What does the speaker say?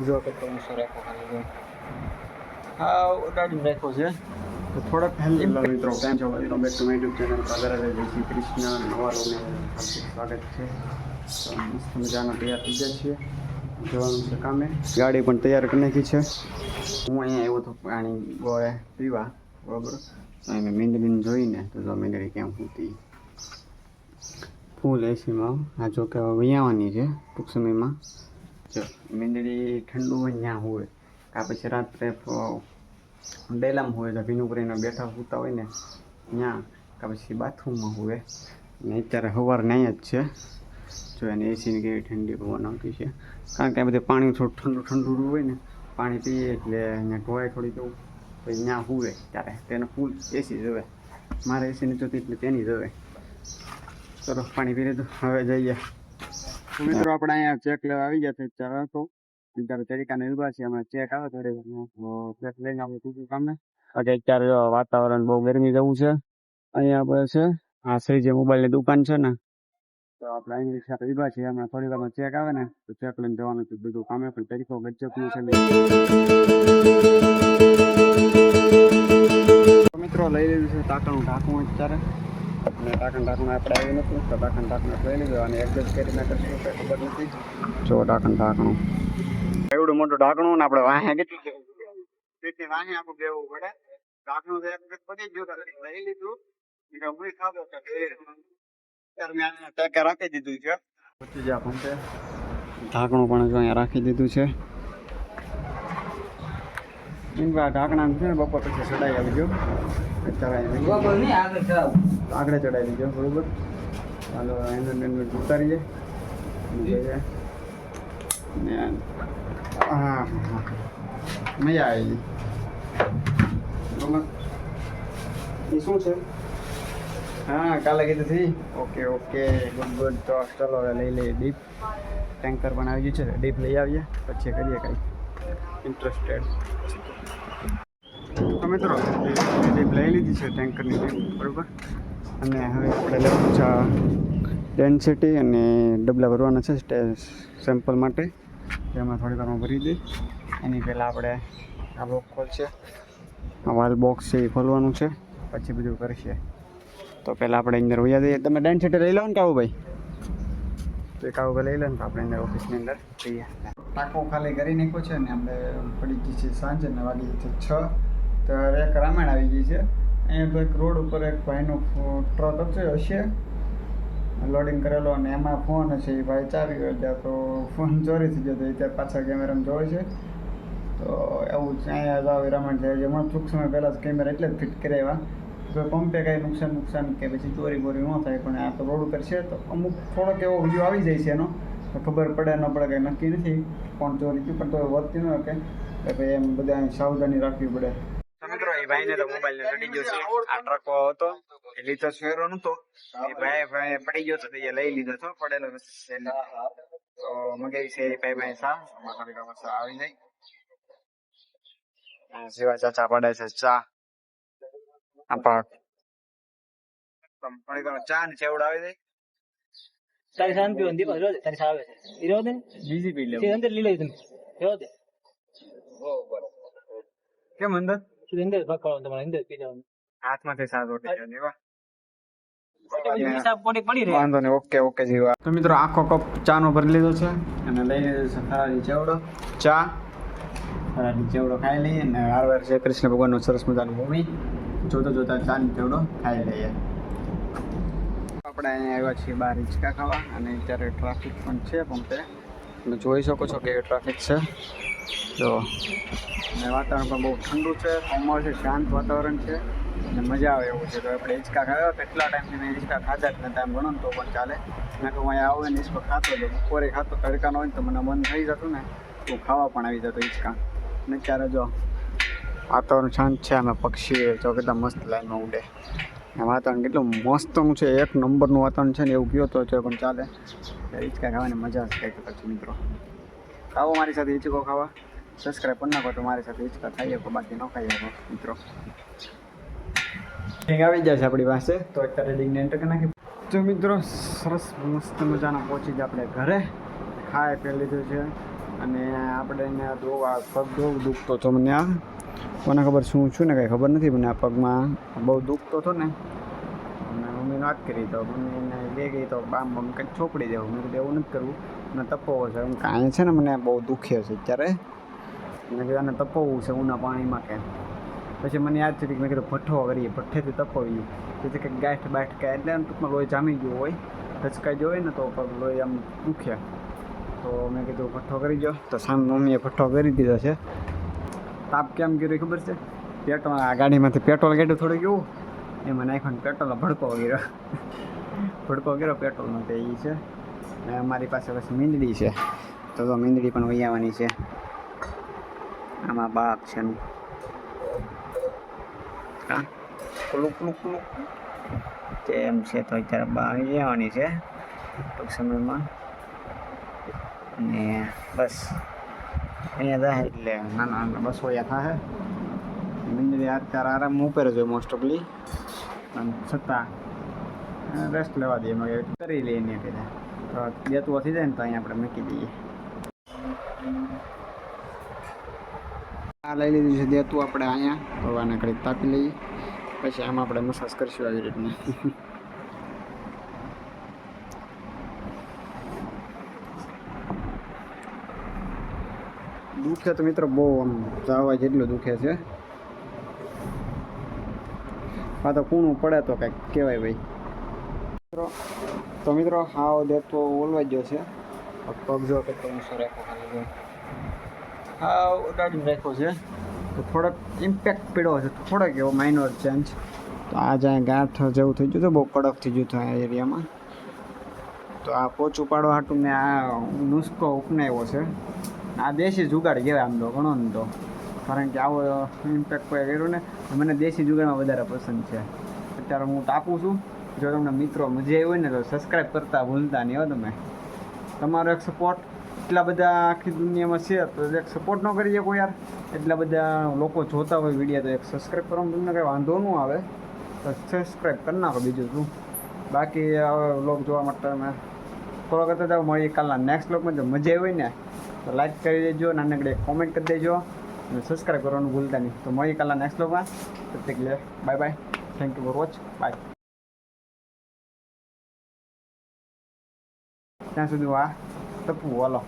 જો કે ત્રણસો રાખો ખાલી જો હા ઉડાડીને રાખ્યો છે તો થોડાક હેલો મિત્રો, કેમ છો? Welcome back to my YouTube channel પાદર જય શ્રી કૃષ્ણ. નવા રોગને હાર્દિક સ્વાગત છે. તો મસ્ત મજાના તૈયાર થઈ ગયા છીએ, જવાનું છે કામે. ગાડી પણ તૈયાર કરી નાખી છે. હું અહીંયા આવ્યો હતો પાણી ગોળે પીવા, બરાબર. અને મીંદડીને જોઈને તો મીંદડી કેમ હતી ફૂલ એસીમાં. આ જો કે વૈયાવાની છે ટૂંક સમયમાં. જો મીંદડી ઠંડુ હોય ત્યાં હોય, આ પછી રાત્રે ડેલામાં હોય તો ભીનું કરીને બેઠા સૂતા હોય ને ત્યાં, કે પછી બાથરૂમમાં હોય ને. અત્યારે સવારના અહીંયા જ છે. જો એને એસીની કેવી ઠંડી પવન આવતી છે, કારણ કે આ બધે પાણી થોડું ઠંડુ ઠંડુ હોય ને, પાણી પીએ એટલે અહીંયા ઢોળાય થોડી જવું, પછી ત્યાં હુવે ત્યારે તેને ફૂલ એસી જોવે. મારે એસીની જોતી એટલે તેની જોવે. ચલો પાણી પી લીધું, હવે જઈએ. મિત્રો આપણે અહીંયા ચેક લેવા આવી ગયા છે. ચાલો તો અત્યારે તરીકાને ઉભા છે, અમે ચેક આવે થોડી ચેક લઈને આપણે બીજું કામે. અત્યારે વાતાવરણ બહુ ગરમી જેવું છે. અહીંયા આપણે છે આ શ્રીજી મોબાઈલની દુકાન છે ને, તો આપણે અહીં સાથે ઉભા છીએ. અમે થોડી વારમાં ચેક આવે ને તો ચેક લઈને જવાનું છે બધું કામે. પણ તરીકો ગજબનું છે. મિત્રો લઈ લીધું છે ટાંકણું ઢાંકણું અત્યારે, અને ટાંકણ આપણે આવ્યું નથી તો ટાંકણ લઈ લીધું અને એડજસ્ટ કરીને કરશું કંઈ ખબર નથી. જો ઢાંકણું એવડું મોટું ઢાંકણું ને આપણે વાહે કેટલી વાહે આપણું બેવું પડે. ઢાંકણું તો એક પતી ગયું લઈ લીધું, રાખી દીધું છે. ઢાંકણું પણ જો અહીંયા રાખી દીધું છે. ઢાંકણા છે ને બપોર પછી ચડાવી આવજો. આગળ ચડાવી દીધો બરોબર. ચાલો એને ઉતારીએ જોઈએ. હા મજા આવી. એ શું છે? હા કાલે કીધું હતી. Okay good. તો ચલો હવે લઈ લઈએ ડીપ. ટેન્કર પણ આવી ગયું છે, ડીપ લઈ આવીએ પછી કરીએ કંઈ ઇન્ટરેસ્ટેડ. તો મિત્રો ડીપ લઈ લીધી છે, ટેન્કરની ડીપ બરાબર. અને હવે આપણે લેવાનું છે ડેન્સિટી અને ડબલા ભરવાના છે સેમ્પલ માટે. એમાં થોડી વારમાં ભરી દઈ. એની પહેલાં આપણે આ બોક્સ ખોલશે, આ વાલ બોક્સ છે એ ખોલવાનું છે, પછી બધું કરશે. તો પહેલાં આપણે અંદર વયા દઈએ. તમે ડેન્સિટી લઈ લો ને કાવુભાઈ? તો એ કાવુભાઈ લઈ લો ને તો આપણે અંદર ઓફિસની અંદર જઈએ. ટાંકો ખાલી કરી નાખ્યો છે ને આપણે પડી ગઈ છે સાંજે ને વાગી છે 6. તો એક રામાયણ આવી ગઈ છે. અહીંયા તો એક રોડ ઉપર એક ભાઈનો ટ્રક હશે લોડિંગ કરેલો, અને એમાં ફોન હશે. એ ભાઈ ચાવી ગયો ત્યાં તો ફોન ચોરી થઈ ગયો. તો એ ત્યાં પાછા કેમેરામાં જોવે છે. તો એવું અહીંયા જાવ રામાયણ થાય છે. હમણાં ટૂંક સમય પહેલાં જ કેમેરા એટલે જ ફિટ કરાવ્યા. તો પંપે કાંઈ નુકસાન કે પછી ચોરી બોરી ન થાય. પણ આ તો રોડ ઉપર છે તો અમુક થોડોક એવો વિડીયો આવી જાય છે એનો, તો ખબર પડે ન પડે કંઈ નક્કી નથી કોણ ચોરી થયું. પણ તો વધતી ન કે ભાઈ એમ બધા સાવધાની રાખવી પડે. મિત્રો એ ભાઈને તો મોબાઈલ ને ચડી ગયો છે. આ ટ્રકો હતો એટલે તો શેરો નતો, એ ભાઈ પડી ગયો તો એ લઈ લીધો હતો પડેલો. તો મગાવી છે એ ભાઈ ચા આવી જાય. સેવા ચાચા પડે છે ચા. ચા ને ચેવડ આવી જાય. તારી શાંતિ હોય દીપા જો તારી સાવે છે ઈરો દે બીજી પી લે અંદર લીલો તમે જો દે કેમ અંદર અંદર પકડો તમારે અંદર પી જવાનું હાથમાંથી સાત રોટી છે દેવા. પડી રહે વાંધો નહીં. ઓકે જીવા. તો મિત્રો આખો કપ ચા નો ભરી લીધો છે અને લઈ લીધો છે ફરાળી ચેવડો. ચા ફરાળી ચેવડો ખાઈ લઈએ અને વાર છે કૃષ્ણ ભગવાનનું સરસ મજાનું મૂવી જોતા ચા ની ચેવડો ખાઈ લઈએ. આપણે અહીંયા આવ્યા છીએ બહાર હિંચકા ખાવા, અને અત્યારે ટ્રાફિક પણ છે પંપે. તમે જોઈ શકો છો કે ટ્રાફિક છે. જો અને વાતાવરણ પણ બહુ ઠંડુ છે, કોમળ છે, શાંત વાતાવરણ છે અને મજા આવે એવું છે. તો આપણે હિંચકા ખાવા કેટલા ટાઈમથી મેં હિંચકા ખાધા જ નતા, એમ ગણો ને તો પણ ચાલે. મેં કહું અહીંયા આવું ને હિંચકો ખાતો હતો, બપોરે ખાતો તડકાનો હોય ને તો મને મન થઈ જતું ને તો ખાવા પણ આવી જતો હિંચકા. અને અત્યારે જો વાતાવરણ શાંત છે, અમે પક્ષી જો કેટલા મસ્ત લાઈનમાં ઉડે. વાતાવરણ કેટલું મસ્તનું છે, એક નંબરનું વાતાવરણ છે ને એવું કયો તો છે પણ ચાલે. હિંચકા ખાવાની મજા જ કંઈક પછી. મિત્રો આવો મારી સાથે હિંચકો ખાવા. સબસ્ક્રાઈબ કરી નાખો તો મારી સાથે હિંચકા ખાઈ શકો, બાકી ન ખાઈ શકો. મિત્રો આવી જાય છે આપણી પાસે, તો અત્યારે રિંગને એન્ટર કરી નાખી. તો મિત્રો સરસ મસ્ત મજાના પહોંચી જ આપણે ઘરે. ખાઈ પી લીધું છે અને આપણે એને આ પગ બહુ દુખતો હતો મને. આ કોને ખબર શું છું ને કાંઈ ખબર નથી મને. આ પગમાં બહુ દુખતો હતો ને. અને મમ્મીને વાત કરી તો મમ્મી એને લે ગઈ તો બામ કંઈક ચોપડી દેવું. મેં કીધું એવું નથી કરવું, મને તપવો છે. એમ કાંઈ છે ને મને બહુ દુખે છે અત્યારે. મેં કીધું આને તપવવું છે ઉના પાણીમાં કે. પછી મને યાદ છે કે મેં કીધું ભઠ્ઠો કરીએ, ભઠ્ઠેથી તપવીએ. તેથી કંઈક ગાંઠ બાઠ કાંઈ એટલે ટૂંકમાં લોહી જામી ગયું હોય, ધચકાઈ ગયો હોય ને તો પગ લોહી આમ દુખ્યા. તો મેં કીધું ભઠ્ઠો કરી દો. તો સામે મમ્મીએ ભઠ્ઠો કરી દીધો છે. તાપ કેમ કર્યો ખબર છે? પેટ્રોલ આ ગાડીમાંથી પેટ્રોલ કાઢ્યું થોડું કેવું એમાં નાખ્યો પેટ્રોલનો ભડકો કર્યો પેટ્રોલનો. તે એ છે. અને અમારી પાસે પછી મીંદડી છે, તો મીંદડી પણ વહી આવવાની છે. આમાં બાપ છે એનું. હા કુલુક કુલુક કુલુક તેમ છે. તો અત્યારે બહાર આવી આવવાની છે ટૂંક સમયમાં. અને બસ અહીંયા જાય એટલે નાના બસ વયા થાય. મીંદડી અત્યારે આરામ ઉપર જ હોય મોસ્ટ ઓફલી, છતાં રેસ્ટ લેવા દઈએ. એમાં કરી લઈએ ને કીધા તો દેતું થઈ જાય ને તો અહીંયા આપણે મૂકી દઈએ. આ લઈ લીધું છે દેતું આપણે અહીંયા. તો આને ઘડીક તાપી લઈએ, પછી આમાં આપણે મસાજ કરીશું આવી રીતના. દુખે તો મિત્રો બહુ આમ ચાવવા જેટલું દુખે છે. હા તો કૂણું પડે તો કંઈક કહેવાય ભાઈ. મિત્રો હાવ દેતો ઓલવાઈ ગયો છે. પગ જો કેટલો ઊંચો રાખ્યો ખાલી હાવ ઉડાડીને રાખ્યો છે. તો થોડોક ઇમ્પેક્ટ પડ્યો છે, થોડોક એવો માઇનોર ચેન્જ. તો આ જ્યાં ગાંઠ જેવું થઈ ગયું તો બહુ કડક થઈ ગયું હતું આ એરિયામાં. તો આ પોચું પાડવા હાટું મેં આ નુસ્ખો અપનાવ્યો છે. આ દેશી જુગાડ કહેવાય આમ તો ઘણો ને તો, કારણ કે આવો ઇમ્પેક્ટ કોઈ કર્યું ને મને દેશી જુગાડમાં વધારે પસંદ છે. અત્યારે હું તાપું છું. જો તમને મિત્રો મજા આવી હોય ને તો સબસ્ક્રાઈબ કરતા ભૂલતા નહીં હો તમે. તમારો એક સપોર્ટ એટલા બધા આખી દુનિયામાં છે તો એક સપોર્ટ ન કરી શકો યાર. એટલા બધા લોકો જોતા હોય વિડીયો તો એક સબસ્ક્રાઈબ કરવામાં તમને કંઈ વાંધો ન આવે તો સબસ્ક્રાઈબ કરી નાખો. બીજું શું, બાકી વ્લોગ જોવા માટે તમે ફોલો કરતા જાઓ. મળીએ કાલના નેક્સ્ટ વ્લોગમાં. જો મજા આવી હોય ને તો લાઈક કરી દેજો, નાનકડી કોમેન્ટ કરી દેજો અને સબસ્ક્રાઈબ કરવાનું ભૂલતા નહીં. તો મળીએ કાલના નેક્સ્ટ વ્લોગમાં. એટલે bye bye, thank you for watch, bye. ત્યાં સુધી આ તપવું હાલો.